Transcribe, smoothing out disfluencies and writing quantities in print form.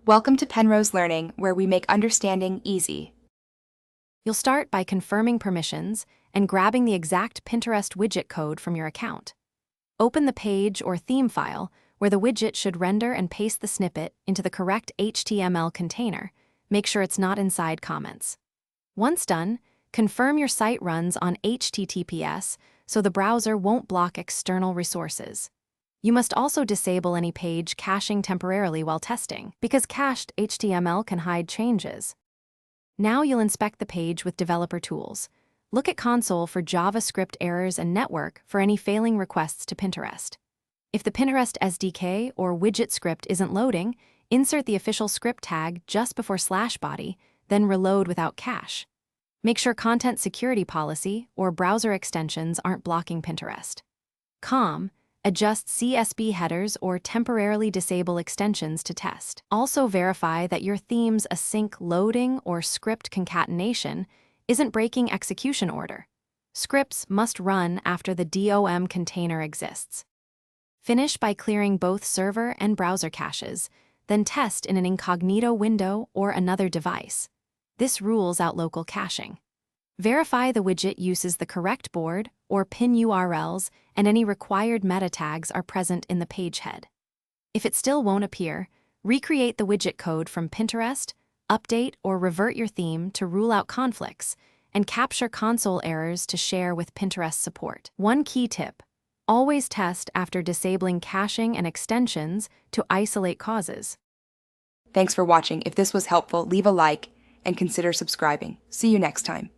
Welcome to Penrose Learning, where we make understanding easy. You'll start by confirming permissions and grabbing the exact Pinterest widget code from your account. Open the page or theme file where the widget should render and paste the snippet into the correct HTML container. Make sure it's not inside comments. Once done, confirm your site runs on HTTPS so the browser won't block external resources. You must also disable any page caching temporarily while testing, because cached HTML can hide changes. Now you'll inspect the page with developer tools. Look at console for JavaScript errors and network for any failing requests to Pinterest. If the Pinterest SDK or widget script isn't loading, insert the official script tag just before /body, then reload without cache. Make sure content security policy or browser extensions aren't blocking Pinterest. Adjust CSB headers or temporarily disable extensions to test. Also verify that your theme's async loading or script concatenation isn't breaking execution order. Scripts must run after the DOM container exists. Finish by clearing both server and browser caches, then test in an incognito window or another device. This rules out local caching. Verify the widget uses the correct board or pin URLs and any required meta tags are present in the page head. If it still won't appear, recreate the widget code from Pinterest, update or revert your theme to rule out conflicts, and capture console errors to share with Pinterest support. One key tip: always test after disabling caching and extensions to isolate causes. Thanks for watching. If this was helpful, leave a like and consider subscribing. See you next time.